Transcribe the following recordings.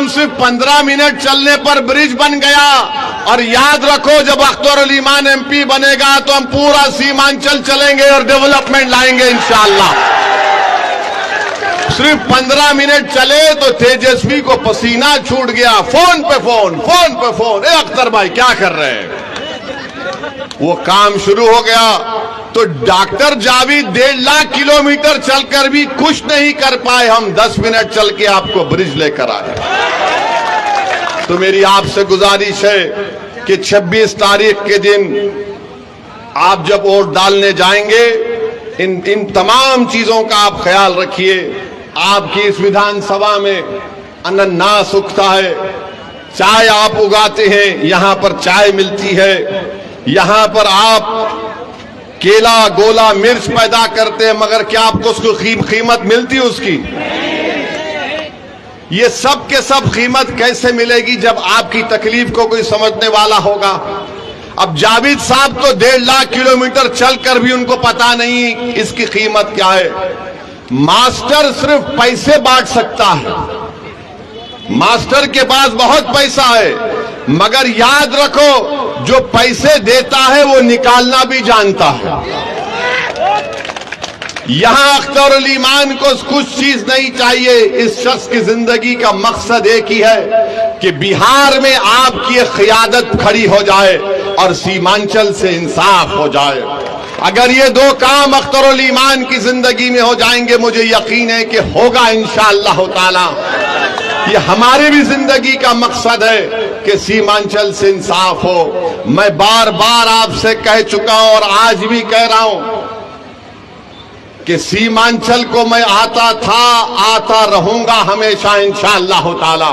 सिर्फ 15 मिनट चलने पर ब्रिज बन गया। और याद रखो, जब अख्तर उल ईमान एमपी बनेगा तो हम पूरा सीमांचल चलेंगे और डेवलपमेंट लाएंगे इंशाअल्लाह। सिर्फ 15 मिनट चले तो तेजस्वी को पसीना छूट गया। फोन पे फोन, ए अख्तर भाई क्या कर रहे हैं? वो काम शुरू हो गया तो डॉक्टर जावेद 1.5 लाख किलोमीटर चलकर भी कुछ नहीं कर पाए। हम 10 मिनट चल के आपको ब्रिज लेकर आए। तो मेरी आपसे गुजारिश है कि 26 तारीख के दिन आप जब वोट डालने जाएंगे, इन तमाम चीजों का आप ख्याल रखिए। आपकी इस विधानसभा में अनानास उगता है, चाय आप उगाते हैं, यहां पर चाय मिलती है। यहां पर आप केला, गोला, मिर्च पैदा करते हैं, मगर क्या आपको उसको कीमत मिलती है उसकी? ये सब के सब कीमत कैसे मिलेगी जब आपकी तकलीफ को कोई समझने वाला होगा? अब जावेद साहब तो 1.5 लाख किलोमीटर चलकर भी उनको पता नहीं इसकी कीमत क्या है। मास्टर सिर्फ पैसे बांट सकता है, मास्टर के पास बहुत पैसा है, मगर याद रखो जो पैसे देता है वो निकालना भी जानता है। यहां अख्तर उल ईमान को कुछ चीज नहीं चाहिए। इस शख्स की जिंदगी का मकसद एक ही है कि बिहार में आपकी क़यादत खड़ी हो जाए और सीमांचल से इंसाफ हो जाए। अगर ये 2 काम अख्तर उल ईमान की जिंदगी में हो जाएंगे, मुझे यकीन है कि होगा इंशाअल्लाह ताला। ये हमारी भी जिंदगी का मकसद है कि सीमांचल से इंसाफ हो। मैं बार बार आपसे कह चुका हूं और आज भी कह रहा हूं कि सीमांचल को मैं आता था, आता रहूंगा हमेशा इंशाअल्लाह ताला।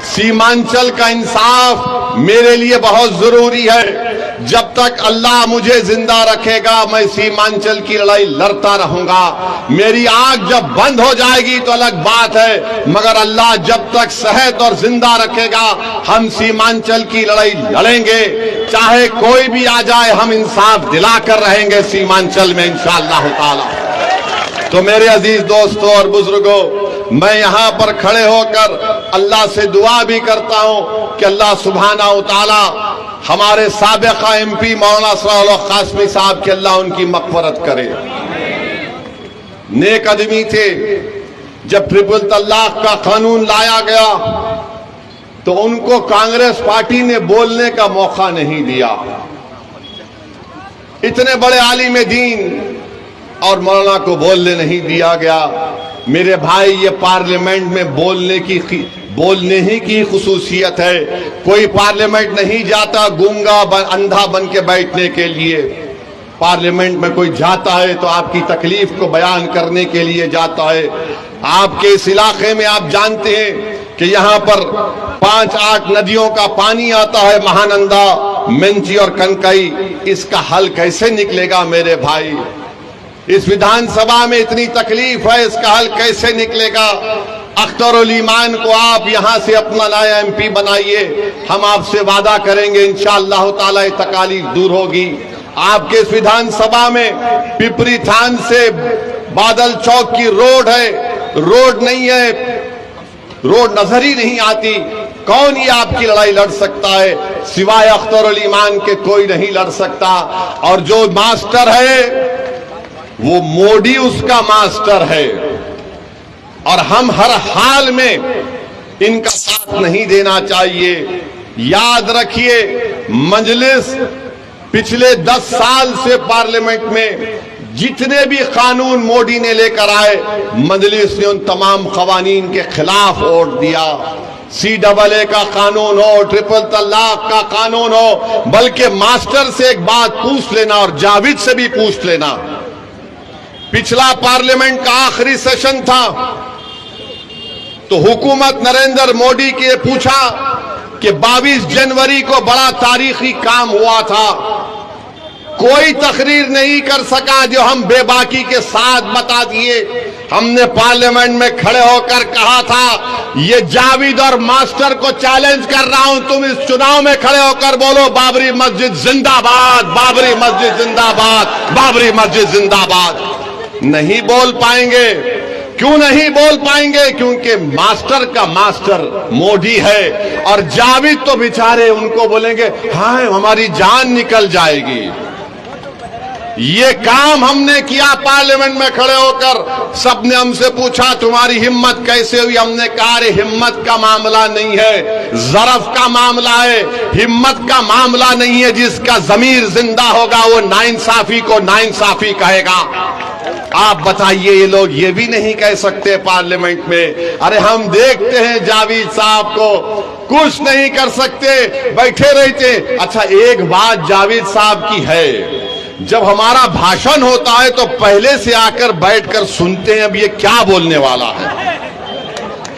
सीमांचल का इंसाफ मेरे लिए बहुत जरूरी है। जब तक अल्लाह मुझे जिंदा रखेगा मैं सीमांचल की लड़ाई लड़ता रहूंगा। मेरी आंख जब बंद हो जाएगी तो अलग बात है, मगर अल्लाह जब तक सेहत और जिंदा रखेगा हम सीमांचल की लड़ाई लड़ेंगे। चाहे कोई भी आ जाए, हम इंसाफ दिलाकर रहेंगे सीमांचल में इंशाअल्लाह ताला। तो मेरे अजीज दोस्तों और बुजुर्गों, मैं यहां पर खड़े होकर अल्लाह से दुआ भी करता हूं कि अल्लाह सुब्हाना व तआला हमारे साबिक़ा एमपी मौलाना असरारुल हक कासमी साहब के अल्लाह उनकी मग़फ़िरत करे। नेक आदमी थे। जब ट्रिपल तलाक का कानून लाया गया तो उनको कांग्रेस पार्टी ने बोलने का मौका नहीं दिया। इतने बड़े आलिम दीन और मौलाना को बोलने नहीं दिया गया। मेरे भाई, ये पार्लियामेंट में बोलने ही की खुसूसियत है। कोई पार्लियामेंट नहीं जाता गूंगा अंधा बन के बैठने के लिए। पार्लियामेंट में कोई जाता है तो आपकी तकलीफ को बयान करने के लिए जाता है। आपके इस इलाके में आप जानते हैं कि यहाँ पर 5-8 नदियों का पानी आता है, महानंदा, मेंची और कनकई। इसका हल कैसे निकलेगा मेरे भाई? इस विधानसभा में इतनी तकलीफ है, इसका हल कैसे निकलेगा? अख्तर उल ईमान को आप यहां से अपना नया एमपी बनाइए। हम आपसे वादा करेंगे इंशाअल्लाह ताला ये तकालीफ दूर होगी। आपके इस विधानसभा में पिपरी थान से बादल चौक की रोड है, रोड नहीं है, रोड नजर ही नहीं आती। कौन ये आपकी लड़ाई लड़ सकता है? सिवाय अख्तर उल ईमान के कोई नहीं लड़ सकता। और जो मास्टर है वो मोदी उसका मास्टर है और हम हर हाल में इनका साथ नहीं देना चाहिए। याद रखिए, मजलिस पिछले 10 साल से पार्लियामेंट में जितने भी कानून मोदी ने लेकर आए, मजलिस ने उन तमाम कवानीन के खिलाफ वोट दिया। CAA का कानून हो, ट्रिपल तलाक का कानून हो। बल्कि मास्टर से एक बात पूछ लेना और जावेद से भी पूछ लेना, पिछला पार्लियामेंट का आखिरी सेशन था तो हुकूमत नरेंद्र मोदी के पूछा कि 22 जनवरी को बड़ा तारीखी काम हुआ था, कोई तकरीर नहीं कर सका जो हम बेबाकी के साथ बता दिए। हमने पार्लियामेंट में खड़े होकर कहा था ये जावेद और मास्टर को चैलेंज कर रहा हूं, तुम इस चुनाव में खड़े होकर बोलो बाबरी मस्जिद जिंदाबाद, बाबरी मस्जिद जिंदाबाद, बाबरी मस्जिद जिंदाबाद। नहीं बोल पाएंगे क्यों नहीं बोल पाएंगे? क्योंकि मास्टर का मास्टर मोदी है और जावेद तो बेचारे उनको बोलेंगे हाय हमारी जान निकल जाएगी। ये काम हमने किया पार्लियामेंट में खड़े होकर, सबने हमसे पूछा तुम्हारी हिम्मत कैसे हुई? हमने कहा अरे हिम्मत का मामला नहीं है, ज़रफ का मामला है। हिम्मत का मामला नहीं है, जिसका ज़मीर जिंदा होगा वो नाइंसाफी को नाइंसाफी कहेगा। आप बताइए, ये लोग ये भी नहीं कह सकते पार्लियामेंट में? अरे हम देखते हैं जावेद साहब को, कुछ नहीं कर सकते, बैठे रहते। अच्छा एक बात जावेद साहब की है, जब हमारा भाषण होता है तो पहले से आकर बैठकर सुनते हैं अब ये क्या बोलने वाला है।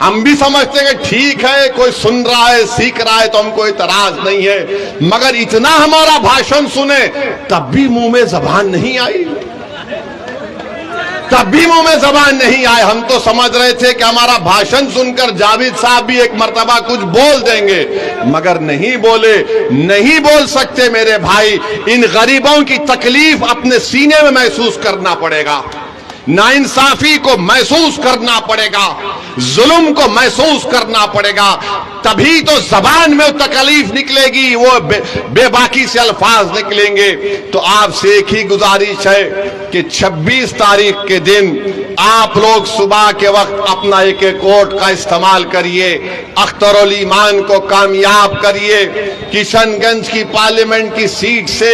हम भी समझते हैं कि ठीक है, कोई सुन रहा है सीख रहा है तो हमको इतराज नहीं है, मगर इतना हमारा भाषण सुने तब भी मुंह में जबान नहीं आई, तब भी मुंह में जबान नहीं आए। हम तो समझ रहे थे कि हमारा भाषण सुनकर जावेद साहब भी एक मर्तबा कुछ बोल देंगे, मगर नहीं बोले। नहीं बोल सकते मेरे भाई। इन गरीबों की तकलीफ अपने सीने में महसूस करना पड़ेगा, नाइंसाफी को महसूस करना पड़ेगा, जुल्म को महसूस करना पड़ेगा, तभी तो जबान में तकलीफ निकलेगी, वो बेबाकी से अल्फाज निकलेंगे। तो आपसे एक ही गुजारिश है कि 26 तारीख के दिन आप लोग सुबह के वक्त अपना एक एक वोट का इस्तेमाल करिए, अख्तरुल ईमान को कामयाब करिए। किशनगंज की पार्लियामेंट की सीट से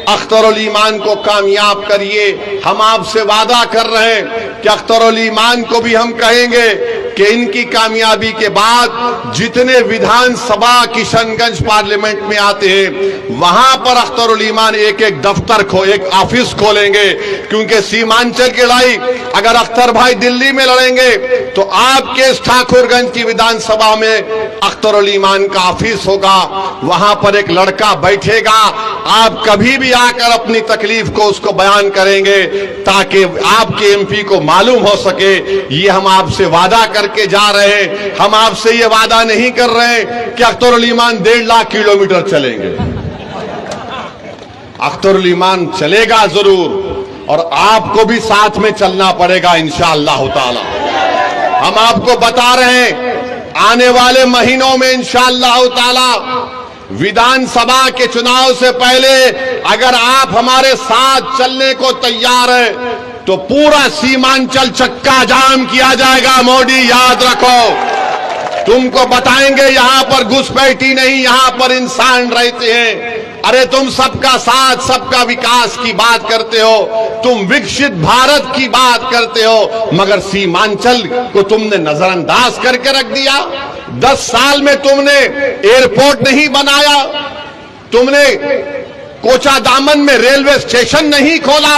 अख्तरुल ईमान को कामयाब करिए। हम आपसे वादा कर रहे हैं कि अख्तरुल ईमान को भी हम कहेंगे कि इनकी कामयाबी के बाद जितने विधानसभा किशनगंज पार्लियामेंट में आते हैं वहां पर अख्तरुल ईमान एक एक दफ्तर एक ऑफिस खोलेंगे, क्योंकि सीमांचल की लड़ाई अगर अख्तर भाई दिल्ली में लड़ेंगे तो आपके ठाकुरगंज की विधानसभा में अख्तरुल ईमान का ऑफिस होगा। वहां पर एक लड़का बैठेगा, आप कभी भी आकर अपनी तकलीफ को उसको बयान करेंगे ताकि आपके एमपी को मालूम हो सके। ये हम आपसे वादा करके जा रहे हैं। हम आपसे ये वादा नहीं कर रहे हैं कि अख्तरुल ईमान 1.5 लाख किलोमीटर चलेंगे। अख्तरुल ईमान चलेगा जरूर, और आपको भी साथ में चलना पड़ेगा इंशाअल्लाह ताला। हम आपको बता रहे हैं आने वाले महीनों में इंशाअल्लाह ताला विधानसभा के चुनाव से पहले अगर आप हमारे साथ चलने को तैयार हैं तो पूरा सीमांचल चक्का जाम किया जाएगा। मोदी याद रखो, तुमको बताएंगे यहां पर घुसपैठी नहीं, यहां पर इंसान रहते हैं। अरे तुम सबका साथ सबका विकास की बात करते हो, तुम विकसित भारत की बात करते हो, मगर सीमांचल को तुमने नजरअंदाज करके रख दिया। 10 साल में तुमने एयरपोर्ट नहीं बनाया, तुमने कोचादामन में रेलवे स्टेशन नहीं खोला,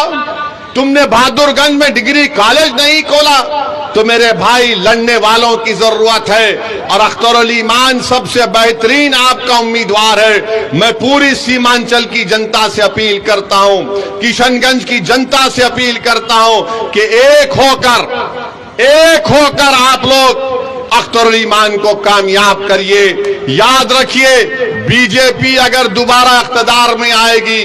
तुमने बहादुरगंज में डिग्री कॉलेज नहीं खोला। तो मेरे भाई लड़ने वालों की जरूरत है, और अख्तरुल ईमान सबसे बेहतरीन आपका उम्मीदवार है। मैं पूरी सीमांचल की जनता से अपील करता हूं, किशनगंज की जनता से अपील करता हूं कि एक होकर आप लोग अख्तरुल ईमान को कामयाब करिए। याद रखिए, बीजेपी अगर दोबारा इख्तिदार में आएगी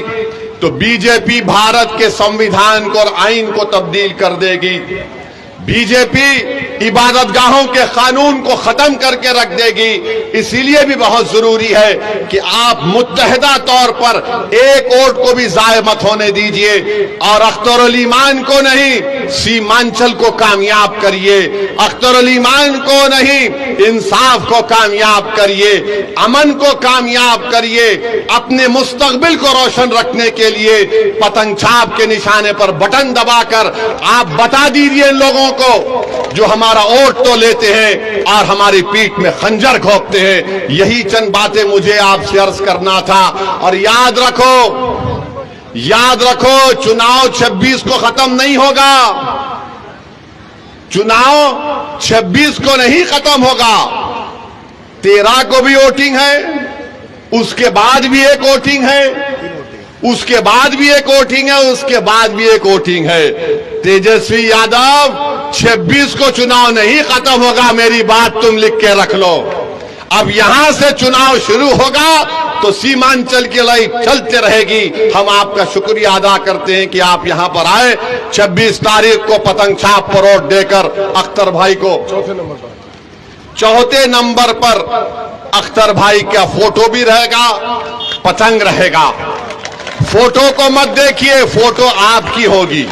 तो बीजेपी भारत के संविधान को और आइन को तब्दील कर देगी। बीजेपी इबादतगाहों के कानून को खत्म करके रख देगी। इसीलिए भी बहुत जरूरी है कि आप मुत्तहिदा तौर पर एक वोट को भी जाया मत होने दीजिए, और अख्तरुल ईमान को नहीं सीमांचल को कामयाब करिए, अख्तरुल ईमान को नहीं इंसाफ को कामयाब करिए, अमन को कामयाब करिए। अपने मुस्तकबिल को रोशन रखने के लिए पतंग छाप के निशाने पर बटन दबाकर आप बता दीजिए इन लोगों को जो हमारा वोट तो लेते हैं और हमारी पीठ में खंजर घोंपते हैं। यही चंद बातें मुझे आपसे अर्ज करना था। और याद रखो चुनाव 26 को खत्म नहीं होगा, चुनाव 26 को नहीं खत्म होगा। 13 को भी वोटिंग है, उसके बाद भी एक वोटिंग है, उसके बाद भी एक वोटिंग है, उसके बाद भी एक वोटिंग है। तेजस्वी यादव 26 को चुनाव नहीं खत्म होगा, मेरी बात तुम लिख के रख लो। अब यहां से चुनाव शुरू होगा तो सीमांचल की लड़ाई चलते रहेगी। हम आपका शुक्रिया अदा करते हैं कि आप यहां पर आए। 26 तारीख को पतंग छाप पर वोट देकर अख्तर भाई को चौथे नंबर पर अख्तर भाई का फोटो भी रहेगा, पतंग रहेगा। फोटो को मत देखिए, फोटो आपकी होगी।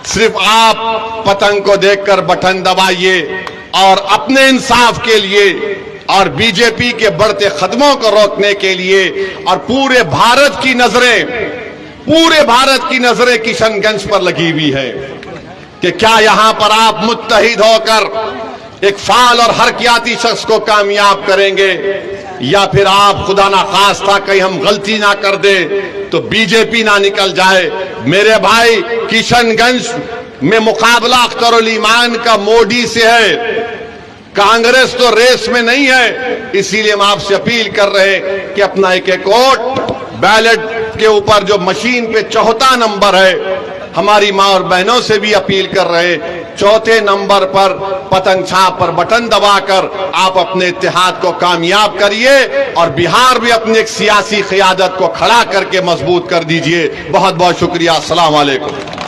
सिर्फ आप पतंग को देखकर बटन दबाइए और अपने इंसाफ के लिए और बीजेपी के बढ़ते कदमों को रोकने के लिए और पूरे भारत की नजरें किशनगंज पर लगी हुई है कि क्या यहां पर आप मुत्तहिद होकर एक फाल और हरकियाती शख्स को कामयाब करेंगे, या फिर आप खुदा ना खास्ता कहीं हम गलती ना कर दे तो बीजेपी ना निकल जाए। मेरे भाई, किशनगंज में मुकाबला अख्तरुल ईमान का मोदी से है, कांग्रेस तो रेस में नहीं है। इसीलिए हम आपसे अपील कर रहे हैं कि अपना एक एक वोट बैलेट के ऊपर जो मशीन पे चौथा नंबर है, हमारी मां और बहनों से भी अपील कर रहे हैं, चौथे नंबर पर पतंग छाप पर बटन दबाकर आप अपने इत्तेहाद को कामयाब करिए और बिहार भी अपनी एक सियासी क़ियादत को खड़ा करके मजबूत कर दीजिए। बहुत बहुत शुक्रिया। अस्सलाम वालेकुम।